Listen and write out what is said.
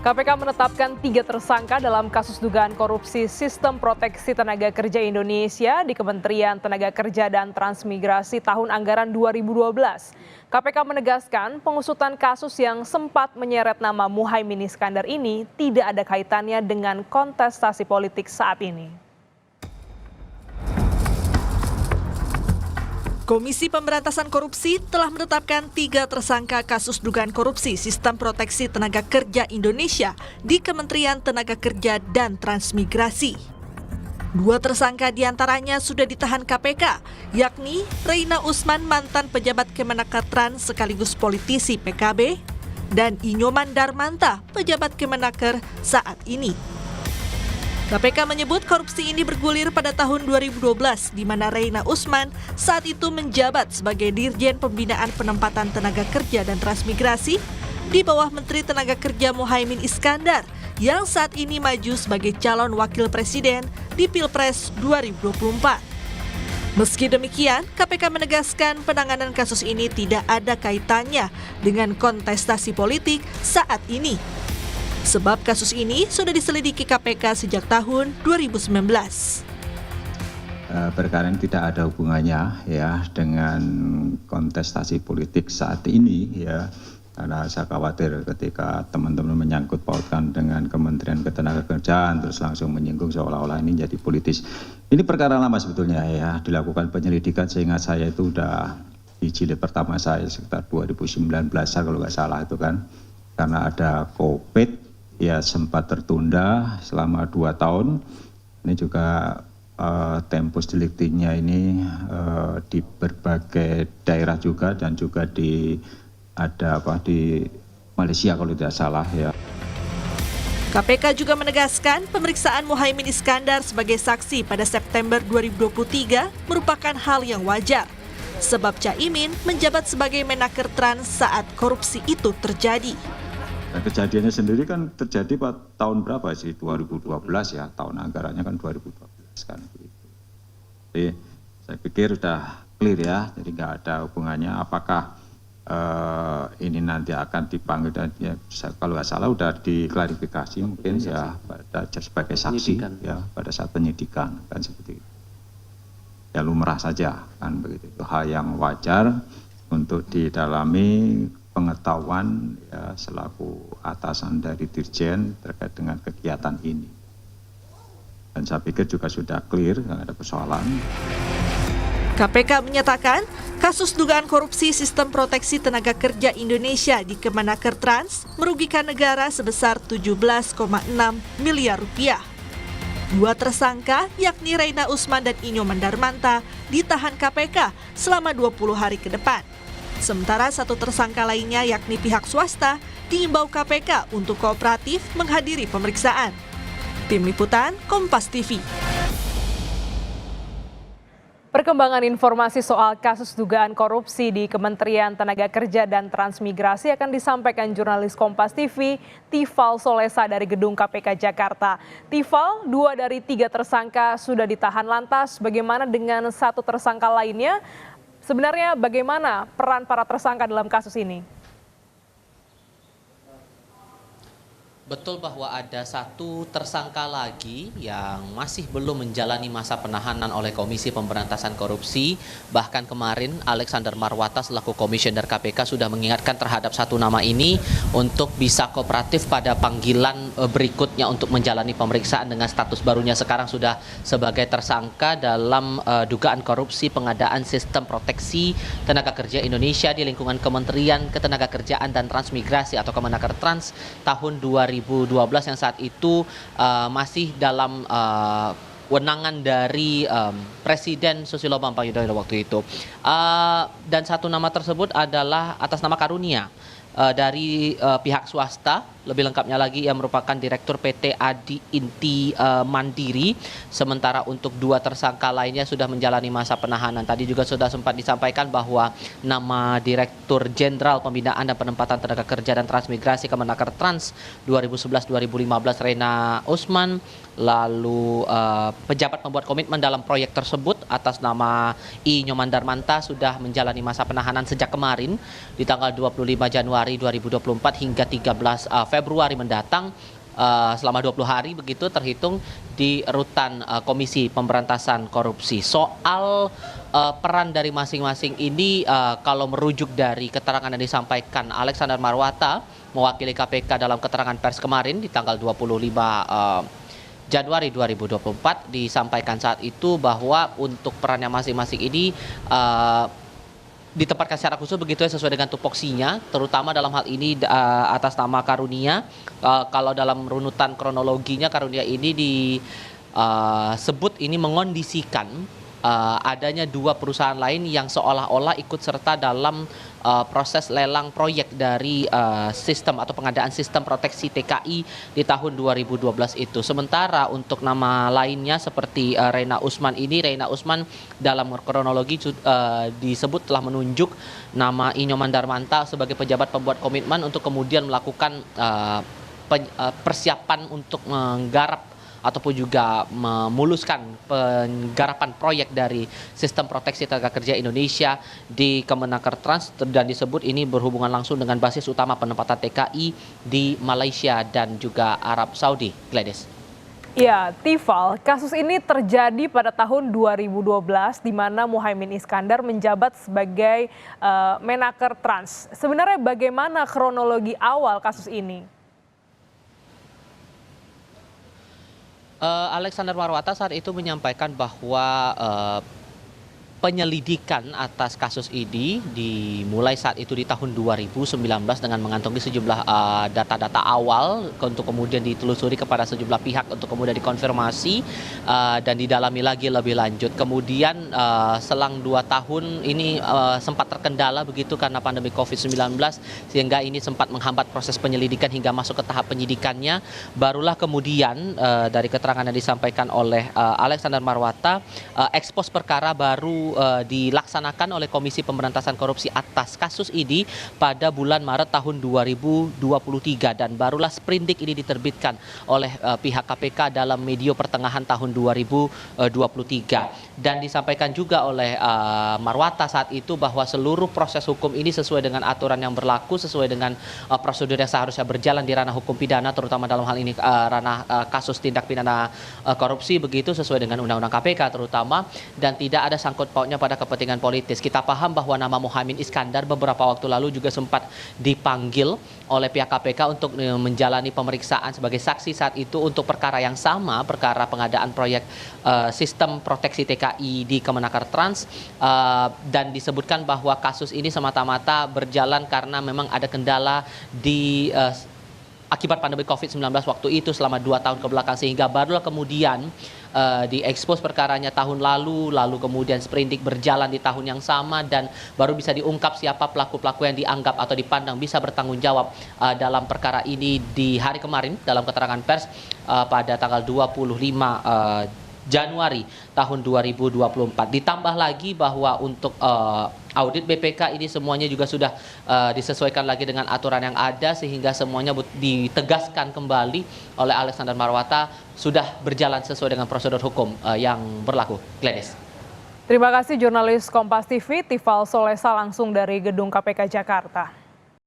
KPK menetapkan 3 tersangka dalam kasus dugaan korupsi Sistem Proteksi Tenaga Kerja Indonesia di Kementerian Tenaga Kerja dan Transmigrasi tahun anggaran 2012. KPK menegaskan pengusutan kasus yang sempat menyeret nama Muhaimin Iskandar ini tidak ada kaitannya dengan kontestasi politik saat ini. Komisi Pemberantasan Korupsi telah menetapkan 3 tersangka kasus dugaan korupsi Sistem Proteksi Tenaga Kerja Indonesia di Kementerian Tenaga Kerja dan Transmigrasi. 2 tersangka diantaranya sudah ditahan KPK, yakni Reina Usman, mantan pejabat Kemenaker Trans sekaligus politisi PKB, dan Inyoman Darmanta, pejabat Kemenaker saat ini. KPK menyebut korupsi ini bergulir pada tahun 2012 di mana Reina Usman saat itu menjabat sebagai Dirjen Pembinaan Penempatan Tenaga Kerja dan Transmigrasi di bawah Menteri Tenaga Kerja Muhaimin Iskandar yang saat ini maju sebagai calon wakil presiden di Pilpres 2024. Meski demikian, KPK menegaskan penanganan kasus ini tidak ada kaitannya dengan kontestasi politik saat ini. Sebab kasus ini sudah diselidiki KPK sejak tahun 2019. Perkara ini tidak ada hubungannya ya dengan kontestasi politik saat ini ya, karena saya khawatir ketika teman-teman menyangkut pautkan dengan Kementerian Ketenagakerjaan terus langsung menyinggung seolah-olah ini jadi politis. Ini perkara lama sebetulnya ya, dilakukan penyelidikan sehingga saya itu udah di jilid pertama saya sekitar 2019 kalau nggak salah itu kan, karena ada COVID. Ya sempat tertunda selama 2 tahun. Ini juga tempus delictinya ini di berbagai daerah juga dan juga di Malaysia kalau tidak salah ya. KPK juga menegaskan pemeriksaan Muhaimin Iskandar sebagai saksi pada September 2023 merupakan hal yang wajar. Sebab Caimin menjabat sebagai Menaker Trans saat korupsi itu terjadi. Nah, kejadiannya sendiri kan terjadi pada tahun berapa sih? 2012 ya, tahun anggarannya kan 2012 kan. Jadi saya pikir sudah clear ya, jadi nggak ada hubungannya apakah ini nanti akan dipanggil dan ya, kalau nggak salah sudah diklarifikasi mungkin ya pada sebagai saksi ya pada saat penyidikan kan seperti itu. Ya lumrah saja kan begitu, itu hal yang wajar untuk didalami pengetahuan ya, selaku atasan dari Dirjen terkait dengan kegiatan ini. Dan saya pikir juga sudah clear, nggak ada persoalan. KPK menyatakan kasus dugaan korupsi Sistem Proteksi Tenaga Kerja Indonesia di Kemenaker Trans merugikan negara sebesar 17,6 miliar rupiah. 2 tersangka yakni Reina Usman dan Inyoman Darmanta ditahan KPK selama 20 hari ke depan. Sementara 1 tersangka lainnya yakni pihak swasta diimbau KPK untuk kooperatif menghadiri pemeriksaan. Tim Liputan Kompas TV. Perkembangan informasi soal kasus dugaan korupsi di Kementerian Tenaga Kerja dan Transmigrasi akan disampaikan jurnalis Kompas TV, Tifal Solesa dari Gedung KPK Jakarta. Tifal, 2 dari 3 tersangka sudah ditahan, lantas bagaimana dengan 1 tersangka lainnya? Sebenarnya bagaimana peran para tersangka dalam kasus ini? Betul bahwa ada 1 tersangka lagi yang masih belum menjalani masa penahanan oleh Komisi Pemberantasan Korupsi. Bahkan kemarin Alexander Marwata selaku Komisioner KPK sudah mengingatkan terhadap 1 nama ini untuk bisa kooperatif pada panggilan berikutnya untuk menjalani pemeriksaan dengan status barunya sekarang sudah sebagai tersangka dalam dugaan korupsi pengadaan Sistem Proteksi Tenaga Kerja Indonesia di lingkungan Kementerian Ketenagakerjaan dan Transmigrasi atau Kemenaker Trans tahun 2012 yang saat itu masih dalam wewenang dari Presiden Susilo Bambang Yudhoyono waktu itu. Dan 1 nama tersebut adalah atas nama karunia dari pihak swasta, lebih lengkapnya lagi yang merupakan Direktur PT Adi Inti Mandiri. Sementara untuk 2 tersangka lainnya sudah menjalani masa penahanan. Tadi juga sudah sempat disampaikan bahwa nama Direktur Jenderal Pembinaan dan Penempatan Tenaga Kerja dan Transmigrasi Kemenaker Trans 2011-2015 Reina Usman, lalu pejabat pembuat komitmen dalam proyek tersebut atas nama Inyoman Darmanta sudah menjalani masa penahanan sejak kemarin di tanggal 25 Januari 2024 hingga 13 Februari mendatang selama 20 hari begitu terhitung di rutan Komisi Pemberantasan Korupsi. Soal peran dari masing-masing ini kalau merujuk dari keterangan yang disampaikan Alexander Marwata mewakili KPK dalam keterangan pers kemarin di tanggal 25 Januari 2024 disampaikan saat itu bahwa untuk perannya masing-masing ini ditempatkan secara khusus begitu ya sesuai dengan tupoksinya, terutama dalam hal ini atas nama Karunia. Kalau dalam runutan kronologinya Karunia ini disebut ini mengondisikan adanya dua perusahaan lain yang seolah-olah ikut serta dalam proses lelang proyek dari sistem atau pengadaan sistem proteksi TKI di tahun 2012 itu. Sementara untuk nama lainnya seperti Reina Usman ini, Reina Usman dalam kronologi disebut telah menunjuk nama Inyoman Darmanta sebagai pejabat pembuat komitmen untuk kemudian melakukan persiapan untuk menggarap ataupun juga memuluskan penggarapan proyek dari sistem proteksi tenaga kerja Indonesia di Kemenaker Trans, dan disebut ini berhubungan langsung dengan basis utama penempatan TKI di Malaysia dan juga Arab Saudi. Gladys. Ya, Tifal, kasus ini terjadi pada tahun 2012 di mana Muhaimin Iskandar menjabat sebagai Menaker Trans. Sebenarnya bagaimana kronologi awal kasus ini? Alexander Marwata saat itu menyampaikan bahwa penyelidikan atas kasus ini dimulai saat itu di tahun 2019 dengan mengantongi sejumlah data-data awal untuk kemudian ditelusuri kepada sejumlah pihak untuk kemudian dikonfirmasi dan didalami lagi lebih lanjut. Kemudian selang 2 tahun ini sempat terkendala begitu karena pandemi COVID-19 sehingga ini sempat menghambat proses penyelidikan hingga masuk ke tahap penyidikannya. Barulah kemudian dari keterangan yang disampaikan oleh Alexander Marwata, ekspos perkara baru dilaksanakan oleh Komisi Pemberantasan Korupsi atas kasus ini pada bulan Maret tahun 2023 dan barulah sprindik ini diterbitkan oleh pihak KPK dalam medio pertengahan tahun 2023, dan disampaikan juga oleh Marwata saat itu bahwa seluruh proses hukum ini sesuai dengan aturan yang berlaku, sesuai dengan prosedur yang seharusnya berjalan di ranah hukum pidana, terutama dalam hal ini ranah kasus tindak pidana korupsi begitu, sesuai dengan undang-undang KPK terutama, dan tidak ada sangkut pautnya pada kepentingan politis. Kita paham bahwa nama Muhaimin Iskandar beberapa waktu lalu juga sempat dipanggil oleh pihak KPK untuk menjalani pemeriksaan sebagai saksi saat itu untuk perkara yang sama, perkara pengadaan proyek sistem proteksi TKI di Kemenaker Trans, dan disebutkan bahwa kasus ini semata-mata berjalan karena memang ada kendala di akibat pandemi COVID-19 waktu itu selama 2 tahun kebelakang, sehingga barulah kemudian diekspos perkaranya tahun lalu kemudian sprindik berjalan di tahun yang sama dan baru bisa diungkap siapa pelaku-pelaku yang dianggap atau dipandang bisa bertanggung jawab dalam perkara ini di hari kemarin dalam keterangan pers pada tanggal 25 Januari tahun 2024. Ditambah lagi bahwa untuk audit BPK ini semuanya juga sudah disesuaikan lagi dengan aturan yang ada sehingga semuanya ditegaskan kembali oleh Alexander Marwata sudah berjalan sesuai dengan prosedur hukum yang berlaku. Gladys. Terima kasih jurnalis Kompas TV, Tifal Solesa langsung dari Gedung KPK Jakarta.